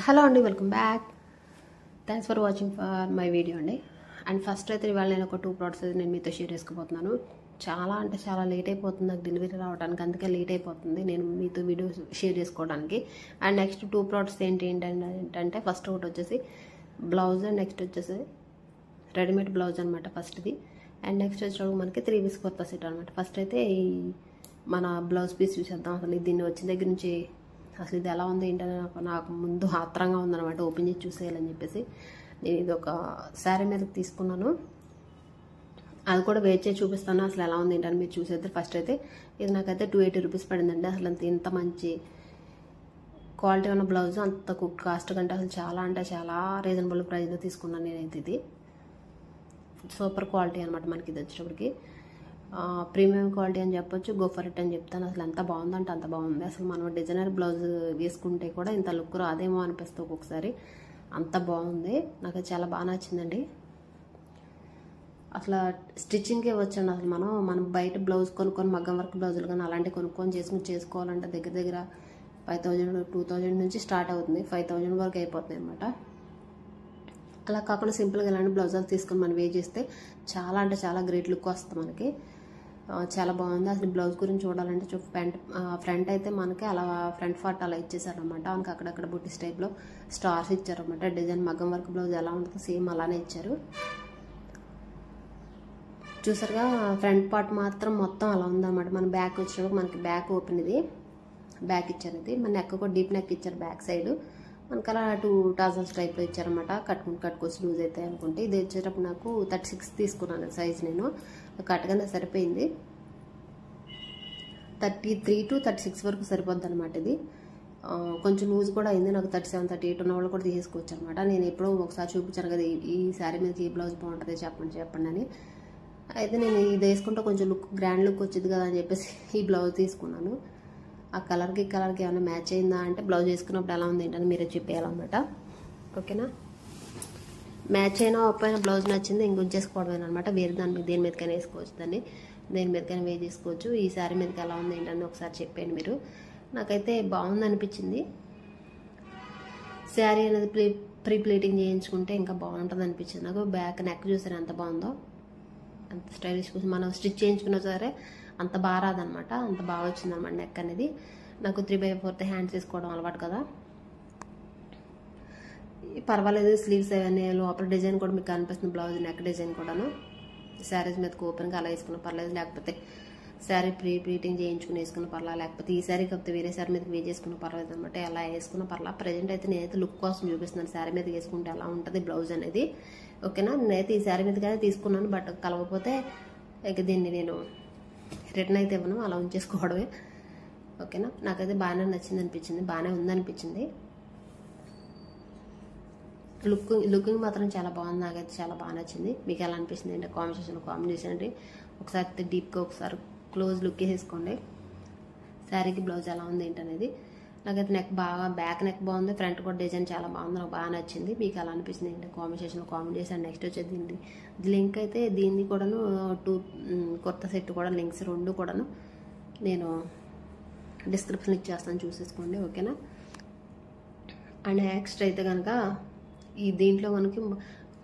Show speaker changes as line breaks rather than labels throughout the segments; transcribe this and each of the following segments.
Hello అండి, welcome back. Thanks for watching for my video అండి. And first అయితే ఇవాళ నేను ఒక 2 ప్రోడక్ట్స్ అయితే నేను మీతో షేర్ చేసుకోబోతున్నాను. చాలా అంటే చాలా లేట్ అయిపోతుంది నాకు డెలివరీ రావడానికి, అందుకే లేట్ అయిపోతుంది నేను మీతో వీడియో షేర్ చేసుకోవడానికి. అండ్ నెక్స్ట్ 2 ప్రోడక్ట్స్ ఏంటంటే ఫస్ట్ ఒకటి వచ్చేసి బ్లౌజ్, అండ్ నెక్స్ట్ వచ్చేసి రెడీమేడ్ బ్లౌజ్ అనమాట ఫస్ట్ది. అండ్ నెక్స్ట్ వచ్చేటప్పుడు మనకి 3 పీస్ కొత్త సెట్ అనమాట. ఫస్ట్ అయితే ఈ మన బ్లౌజ్ పీస్ చూసేద్దాం. అసలు దీన్ని వచ్చిన దగ్గర నుంచి అసలు ఇది ఎలా ఉంది ఏంటని నాకు ముందు ఆత్రంగా ఉందన్నమాట, ఓపెన్ చేసి చూసేయాలని చెప్పేసి. నేను ఇది ఒక శారీ మీదకి తీసుకున్నాను, అది కూడా వెయిట్ చేసి చూపిస్తాను అసలు ఎలా ఉంది ఏంటని మీరు చూసేది. ఫస్ట్ అయితే ఇది నాకైతే 280 రూపీస్ పడిందండి. అసలు ఇంత మంచి క్వాలిటీ ఉన్న బ్లౌజ్ అంత కాస్ట్ కంటే అసలు చాలా అంటే చాలా రీజనబుల్ ప్రైస్లో తీసుకున్నాను నేనైతే. ఇది సూపర్ క్వాలిటీ అనమాట మనకి ఇది వచ్చేటప్పటికి. ప్రీమియం క్వాలిటీ అని చెప్పొచ్చు, గో ఫర్ ఇట్ అని చెప్తాను. అసలు ఎంత బాగుందంటే అంత బాగుంది. అసలు మనం డిజైనర్ బ్లౌజ్ వేసుకుంటే కూడా ఇంత లుక్ రాదేమో అనిపిస్తుంది ఒక్కొక్కసారి, అంత బాగుంది. నాకు చాలా బాగా నచ్చిందండి. అసలు స్టిచ్చింగ్కే వచ్చాను. అసలు మనం బయట బ్లౌజ్ కొనుక్కొని మగ్గం వర్క్ బ్లౌజులు కానీ అలాంటివి కొనుక్కొని చేసుకోవాలంటే దగ్గర దగ్గర 5000 2000 నుంచి స్టార్ట్ అవుతుంది, 5000 వరకు అయిపోతుంది అనమాట. అలా కాకుండా సింపుల్గా ఇలాంటి బ్లౌజులు తీసుకొని మనం వేర్ చేస్తే చాలా అంటే చాలా గ్రేట్ లుక్ వస్తుంది మనకి. చాలా బాగుంది. అసలు బ్లౌజ్ గురించి చూడాలంటే ఫ్రంట్ అయితే మనకి అలా ఫ్రంట్ పార్ట్ అలా ఇచ్చేసారనమాట. మనకి అక్కడక్కడ బుట్టిస్ టైప్లో స్టార్స్ ఇచ్చారనమాట. డిజైన్ మగ్గం వర్క్ బ్లౌజ్ ఎలా ఉంటుందో సేమ్ అలానే ఇచ్చారు. చూసారుగా ఫ్రంట్ పార్ట్ మాత్రం మొత్తం అలా ఉందన్నమాట. మన బ్యాక్ వచ్చినప్పుడు మనకి బ్యాక్ ఓపెన్, ఇది బ్యాక్ ఇచ్చారు. ఇది మన నెక్ కూడా డీప్ నెక్ ఇచ్చారు బ్యాక్ సైడ్. మనకి అలా 2 టాజల్స్ టైప్లో ఇచ్చారనమాట. కట్టుకోవచ్చు లూజ్ అవుతాయి అనుకుంటే. ఇది వచ్చేటప్పుడు నాకు 36 తీసుకున్నాను సైజ్. నేను కట్టగానే సరిపోయింది. 33 to 36 వరకు సరిపోద్ది అనమాట. ఇది కొంచెం లూజ్ కూడా అయింది. నాకు 37, 38 ఉన్న వాళ్ళు కూడా తీసుకోవచ్చు అనమాట. నేను ఎప్పుడో ఒకసారి చూపించాను కదా ఈ శారీ మీద ఈ బ్లౌజ్ బాగుంటుంది చెప్పండి అని. అయితే నేను ఇది వేసుకుంటే కొంచెం గ్రాండ్ లుక్ వచ్చింది కదా అని చెప్పేసి ఈ బ్లౌజ్ తీసుకున్నాను. ఆ కలర్కి ఏమైనా మ్యాచ్ అయిందా అంటే బ్లౌజ్ వేసుకున్నప్పుడు ఎలా ఉంది ఏంటని మీరే చెప్పేయాలన్నమాట. ఓకేనా? మ్యాచ్ అయినా ఒప్పైనా బ్లౌజ్ నచ్చింది ఇంకొంచేసుకోవడమే అనమాట. వేరే దేని మీదకైనా వేసుకోవచ్చు, దేని మీదకైనా వేర్ చేసుకోవచ్చు. ఈ శారీ మీదకి ఎలా ఉంది ఏంటని ఒకసారి చెప్పండి మీరు. నాకైతే బాగుంది అనిపించింది. శారీ అనేది ప్రీ ప్లీటింగ్ చేయించుకుంటే ఇంకా బాగుంటుంది అనిపించింది నాకు. బ్యాక్ నెక్ చూసారు ఎంత బాగుందో, అంత స్టైలిష్. మనం స్టిచ్ చేయించుకున్నా సరే అంత బాగా రాదనమాట, అంత బాగా వచ్చిందనమాట నెక్ అనేది. నాకు 3/4 హ్యాండ్స్ వేసుకోవడం అలవాటు కదా, పర్వాలేదు. స్లీవ్స్ అవన్నీ లోపల డిజైన్ కూడా మీకు కనిపిస్తుంది, బ్లౌజ్ నెక్ డిజైన్ కూడాను. శారీస్ మీదకి ఓపెన్గా అలా వేసుకున్న పర్లేదు, లేకపోతే శారీ ప్రీ ప్లీటింగ్ చేయించుకుని వేసుకున్న పర్లా, లేకపోతే ఈ శారీ కాకపోతే వేరే శారీ మీదకి వేర్ చేసుకున్న పర్లేదు అనమాట. ఎలా వేసుకున్న పర్లా. ప్రజెంట్ అయితే నేనైతే లుక్ కోసం చూపిస్తున్నాను శారీ మీద వేసుకుంటే ఎలా ఉంటుంది బ్లౌజ్ అనేది. ఓకేనా? నేనైతే ఈ శారీ మీదకైతే తీసుకున్నాను, బట్ కలవకపోతే ఇక దీన్ని నేను రిటర్న్ అయితే ఇవ్వను, అలా ఉంచేసుకోవడమే. ఓకేనా? నాకైతే బాగానే నచ్చింది అనిపించింది, బాగానే ఉందనిపించింది. లుకింగ్ మాత్రం చాలా బాగుంది. నాకైతే చాలా బాగా నచ్చింది. మీకు ఎలా అనిపిస్తుంది అంటే కామెంట్ చేసేయండి. ఒకసారి డీప్గా ఒకసారి క్లోజ్ లుక్ వేసుకోండి శారీకి బ్లౌజ్ ఎలా ఉంది ఏంటనేది. నాకైతే బ్యాక్ నెక్ బాగుంది, ఫ్రంట్ కూడా డిజైన్ చాలా బాగుంది, నాకు బాగా నచ్చింది. మీకు ఎలా అనిపిస్తుంది అంటే కామెంట్ చేసాను. నెక్స్ట్ వచ్చేది దీన్ని లింక్ అయితే దీన్ని కూడాను 2 కొత్త సెట్ కూడా లింక్స్ 2 కూడాను నేను డిస్క్రిప్షన్ ఇచ్చేస్తాను, చూసేసుకోండి. ఓకేనా? అండ్ నెక్స్ట్ అయితే కనుక ఈ దీంట్లో మనకి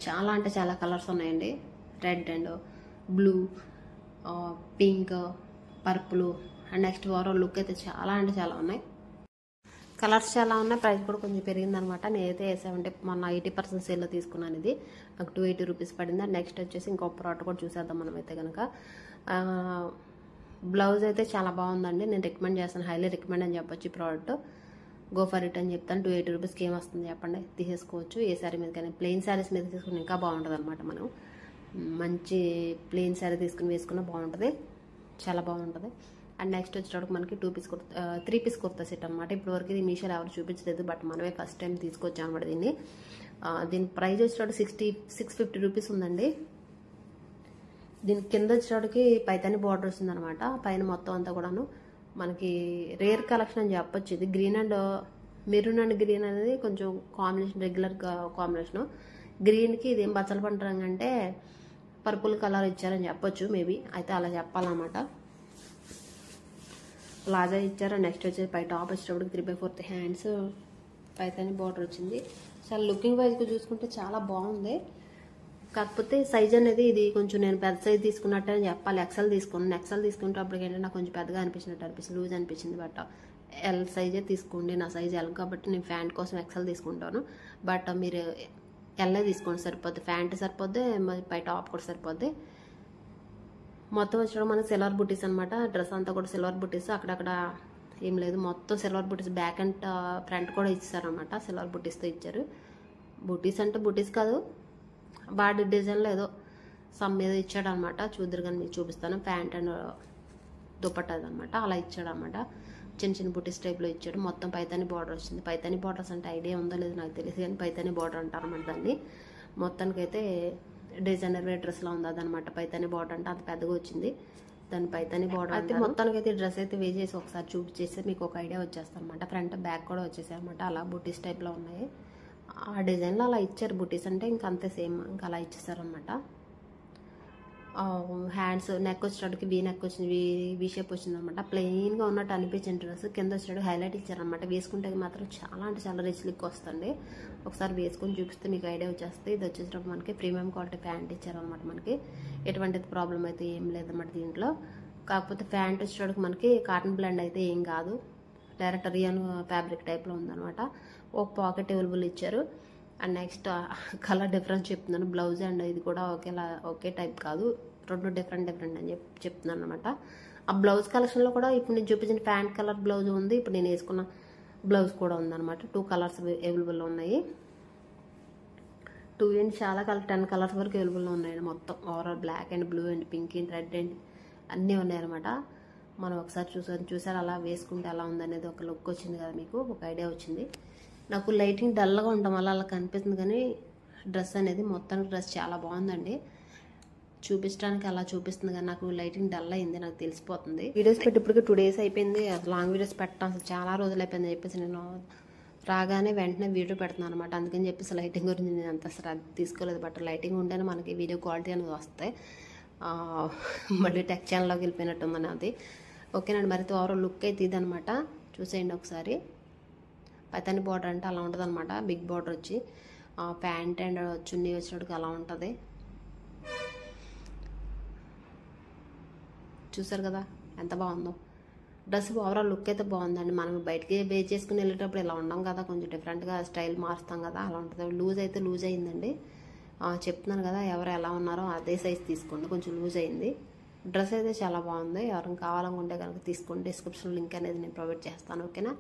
చాలా అంటే చాలా కలర్స్ ఉన్నాయండి. Red and blue, pink, purple. And next overall look అయితే చాలా అంటే చాలా ఉన్నాయి, కలర్స్ చాలా ఉన్నాయి. ప్రైస్ కూడా కొంచెం పెరిగిందనమాట. నేనైతే 80% సేల్లో తీసుకున్నాను. ఇది నాకు 280 రూపీస్ పడింది. నెక్స్ట్ వచ్చేసి ఇంకొక ప్రోడక్ట్ కూడా చూసేద్దాం మనమైతే కనుక. బ్లౌజ్ అయితే చాలా బాగుందండి, నేను రికమెండ్ చేస్తాను, హైలీ రికమెండ్ అని చెప్పొచ్చు. ఈ ప్రోడక్ట్ గో ఫర్ ఇట్ అని చెప్తాను. 280 రూపీస్కి ఏం వస్తుంది చెప్పండి, తీసేసుకోవచ్చు. ఏ శారీ మీద కానీ ప్లెయిన్ శారీస్ మీద తీసుకుని ఇంకా బాగుంటుంది అనమాట. మనం మంచి ప్లెయిన్ శారీ తీసుకుని వేసుకున్న బాగుంటుంది, చాలా బాగుంటుంది. అండ్ నెక్స్ట్ వచ్చేటప్పుడు మనకి 3 పీస్ కుర్తా సెట్ అనమాట. ఇప్పటివరకు ఇది మీషోలో ఎవరు చూపించలేదు, బట్ మనమే ఫస్ట్ టైం తీసుకొచ్చాం అనమాట దీన్ని. దీని ప్రైస్ వచ్చేటప్పుడు 650 రూపీస్ ఉందండి. దీని కింద వచ్చేటప్పటికి పైతాని బార్డర్ వస్తుందన్నమాట. పైన మొత్తం అంతా కూడాను మనకి రేర్ కలెక్షన్ అని చెప్పొచ్చు. ఇది green and maroon and green అనేది కొంచెం కాంబినేషన్, రెగ్యులర్ కాంబినేషన్. గ్రీన్కి ఇదేం బచ్చల పంట రంగు అంటే పర్పుల్ కలర్ ఇచ్చారని చెప్పొచ్చు, మేబీ అయితే అలా చెప్పాలన్నమాట. ప్లాజా ఇచ్చారు. నెక్స్ట్ వచ్చేసి పై టాప్ వచ్చేటప్పుడు 3/4 హ్యాండ్స్, పైతాని బార్డర్ వచ్చింది. చాలా లుకింగ్ వైజ్గా చూసుకుంటే చాలా బాగుంది. కాకపోతే సైజ్ అనేది ఇది కొంచెం నేను పెద్ద సైజ్ తీసుకున్నట్టు అని చెప్పాలి. ఎక్సెల్ తీసుకున్నాను. ఎక్సెల్ తీసుకుంటే అప్పటికి ఏంటంటే నాకు కొంచెం పెద్దగా అనిపించింది, లూజ్ అనిపించింది. బట్ ఎల్ సైజే తీసుకోండి. నా సైజ్ ఎల్ కాబట్టి నేను ప్యాంట్ కోసం ఎక్సెల్ తీసుకుంటాను. బట్ మీరు ఎల్ఏ తీసుకోండి, సరిపోద్ది. ప్యాంట్ సరిపోద్ది, పై టాప్ కూడా సరిపోద్ది. మొత్తం వచ్చడం మనకి సిల్వర్ బుటీస్ అనమాట. డ్రెస్ అంతా కూడా సిల్వర్ బుటీస్, అక్కడక్కడ ఏం లేదు, మొత్తం silver buttis. Back and front కూడా ఇచ్చారనమాట, సిల్వర్ బుటీస్తో ఇచ్చారు. బుటీస్ అంటే బుటీస్ కాదు, బాడీ డిజైన్లో ఏదో సమ్ మీద ఇచ్చాడు అనమాట. చూద్దరు కానీ మీకు చూపిస్తాను. ప్యాంట్ అండ్ దుపట్టా అనమాట, అలా ఇచ్చాడు అనమాట. చిన్న చిన్న బుటీస్ టైప్లో ఇచ్చాడు. మొత్తం పైతాని బార్డర్ వచ్చింది. పైతాని బార్డర్స్ అంటే ఐడియా ఉందో లేదో నాకు తెలియదు, కానీ పైతాని బార్డర్ అంటారు అనమాట దాన్ని. మొత్తానికైతే డిజైనర్ వేర్ డ్రెస్లా ఉంది అదనమాట. పైతాని బార్డర్ అంటే అంత పెద్దగా వచ్చింది, దాని పైతాని బార్డర్ అయితే. మొత్తానికైతే డ్రెస్ అయితే వేసేసి ఒకసారి చూపించేస్తే మీకు ఒక ఐడియా వచ్చేస్తుంది అనమాట. ఫ్రంట్ బ్యాక్ కూడా వచ్చేసాయి అనమాట. అలా బుటీస్ టైప్లో ఉన్నాయి. ఆ డిజైన్లో అలా ఇచ్చారు. బుటీస్ అంటే ఇంకా అంతే సేమ్, ఇంకా అలా ఇచ్చేసారనమాట. హ్యాండ్స్ నెక్ వచ్చేటప్పటికి వీ నెక్ వచ్చింది, వీ షేప్ వచ్చింది అనమాట. ప్లెయిన్గా ఉన్నట్టు అనిపించిన డ్రెస్ కింద వచ్చేటప్పుడు హైలైట్ ఇచ్చారనమాట. వేసుకుంటే మాత్రం చాలా అంటే చాలా రిచ్ లుక్ వస్తుంది. ఒకసారి వేసుకొని చూపిస్తే మీకు ఐడియా వచ్చేస్తుంది. ఇది వచ్చేటప్పుడు మనకి ప్రీమియం క్వాలిటీ ప్యాంట్ ఇచ్చారనమాట. మనకి ఎటువంటి ప్రాబ్లం అయితే ఏం లేదన్నమాట దీంట్లో. కాకపోతే ప్యాంట్ వచ్చేటప్పుడు మనకి కాటన్ బ్లెండ్ అయితే ఏం కాదు, డైరెక్ట్ రియన్ ఫ్యాబ్రిక్ టైప్లో ఉందనమాట. ఒక పాకెట్ అవైలబుల్ ఇచ్చారు. అండ్ నెక్స్ట్ కలర్ డిఫరెన్స్ చెప్తున్నాను. బ్లౌజ్ అండ్ ఇది కూడా ఒకే టైప్ కాదు, రెండు డిఫరెంట్ అని చెప్తున్నాను అనమాట. ఆ బ్లౌజ్ కలెక్షన్లో కూడా ఇప్పుడు నేను చూపించిన ప్యాంట్ కలర్ బ్లౌజ్ ఉంది, ఇప్పుడు నేను వేసుకున్న బ్లౌజ్ కూడా ఉందన్నమాట. 2 కలర్స్ అవైలబుల్లో ఉన్నాయి. 2 అండ్ చాలా 10 కలర్స్ వరకు అవైలబుల్లో ఉన్నాయండి. మొత్తం overall black and blue and pink and red and అన్నీ ఉన్నాయన్నమాట. మనం ఒకసారి చూసారు అలా వేసుకుంటే ఎలా ఉందనేది ఒక లుక్ వచ్చింది కదా, మీకు ఒక ఐడియా వచ్చింది. నాకు లైటింగ్ డల్గా ఉండడం వల్ల అలా కనిపిస్తుంది, కానీ డ్రెస్ అనేది మొత్తానికి డ్రెస్ చాలా బాగుందండి. చూపించడానికి అలా చూపిస్తుంది, కానీ నాకు లైటింగ్ డల్ అయింది, నాకు తెలిసిపోతుంది. వీడియోస్ పెట్టి ఇప్పటికి 2 days అయిపోయింది. అసలు లాంగ్ వీడియోస్ పెట్టడం అసలు చాలా రోజులు అయిపోయింది అని చెప్పేసి నేను రాగానే వెంటనే వీడియో పెడుతున్నాను అనమాట. అందుకని చెప్పేసి లైటింగ్ గురించి నేను అంత శ్రద్ధ తీసుకోలేదు. బట్ లైటింగ్ ఉంటేనే మనకి వీడియో క్వాలిటీ అనేది వస్తాయి. మళ్ళీ టెక్ ఛానల్లోకి వెళ్ళిపోయినట్టుందని అది. ఓకేనండి, మరి ఓవరాల్ లుక్ అయితే ఇది అనమాట. చూసేయండి ఒకసారి. పైతాని బార్డర్ అంటే అలా ఉంటుంది అనమాట. బిగ్ బార్డర్ వచ్చి ప్యాంట్ అండ్ చున్నీ వచ్చినట్టుగా అలా ఉంటుంది. చూసారు కదా ఎంత బాగుందో డ్రెస్. ఓవరాల్ లుక్ అయితే బాగుందండి. మనం బయటికి వేర్ చేసుకుని వెళ్ళేటప్పుడు ఇలా ఉండం కదా, కొంచెం డిఫరెంట్గా స్టైల్ మారుస్తాం కదా, అలా ఉంటుంది. లూజ్ అయితే లూజ్ అయిందండి. చెప్తున్నాను కదా, ఎవరు ఎలా ఉన్నారో అదే సైజ్ తీసుకోండి. కొంచెం లూజ్ అయింది. డ్రెస్ అయితే చాలా బాగుంది. ఎవరైనా కావాలనుకుంటే కనుక తీసుకోండి. డిస్క్రిప్షన్ లింక్ అనేది నేను ప్రొవైడ్ చేస్తాను. ఓకేనా,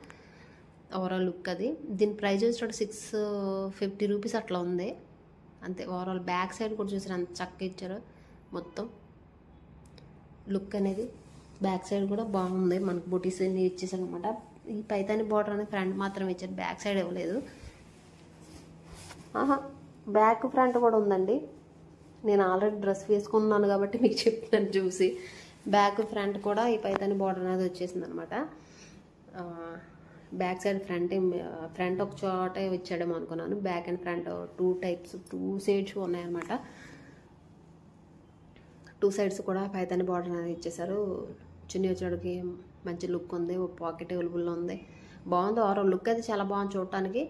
ఓవరాల్ లుక్ అది. దీని ప్రైస్ వచ్చేటప్పుడు 650 రూపీస్ అట్లా ఉంది అంతే. ఓవరాల్ బ్యాక్ సైడ్ కూడా చూసారు అంత చక్కగా ఇచ్చారు. మొత్తం లుక్ అనేది బ్యాక్ సైడ్ కూడా బాగుంది. మనకు బుటీస్ అన్ని ఇచ్చేసారు అనమాట. ఈ పైతాని బార్డర్ అనేది ఫ్రంట్ మాత్రం ఇచ్చారు, బ్యాక్ సైడ్ ఇవ్వలేదు. బ్యాక్ ఫ్రంట్ కూడా ఉందండి. నేను ఆల్రెడీ డ్రెస్ వేసుకున్నాను కాబట్టి మీకు చెప్తాను చూసి. బ్యాక్ ఫ్రంట్ కూడా ఈ పైతాని బార్డర్ అనేది వచ్చేసింది అనమాట. బ్యాక్ సైడ్ ఫ్రంట్ ఒక చోట ఇచ్చాడేమో అనుకున్నాను. బ్యాక్ అండ్ ఫ్రంట్ 2 సైడ్స్ ఉన్నాయన్నమాట. 2 సైడ్స్ కూడా పైతాని బార్డర్ అనేది ఇచ్చేసారు. చున్నీ వచ్చేటికి మంచి లుక్ ఉంది. ఒక పాకెట్ అవైలబుల్లో ఉంది. బాగుంది. ఓవరాల్ లుక్ అయితే చాలా బాగుంది చూడటానికి.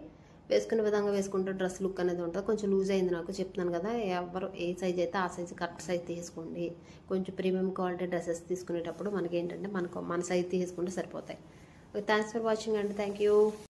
వేసుకునే విధంగా వేసుకుంటే డ్రెస్ లుక్ అనేది ఉంటుంది. కొంచెం లూజ్ అయింది నాకు, చెప్తున్నాను కదా. ఎవరు ఏ సైజ్ అయితే ఆ సైజ్ కరెక్ట్ సైజ్ తీసుకోండి. కొంచెం ప్రీమియం క్వాలిటీ డ్రెస్సెస్ తీసుకునేటప్పుడు మనకి ఏంటంటే మన సైజ్ తీసుకుంటే సరిపోతాయి. థ్యాంక్స్ ఫర్ వాచింగ్ అండి. Thank you.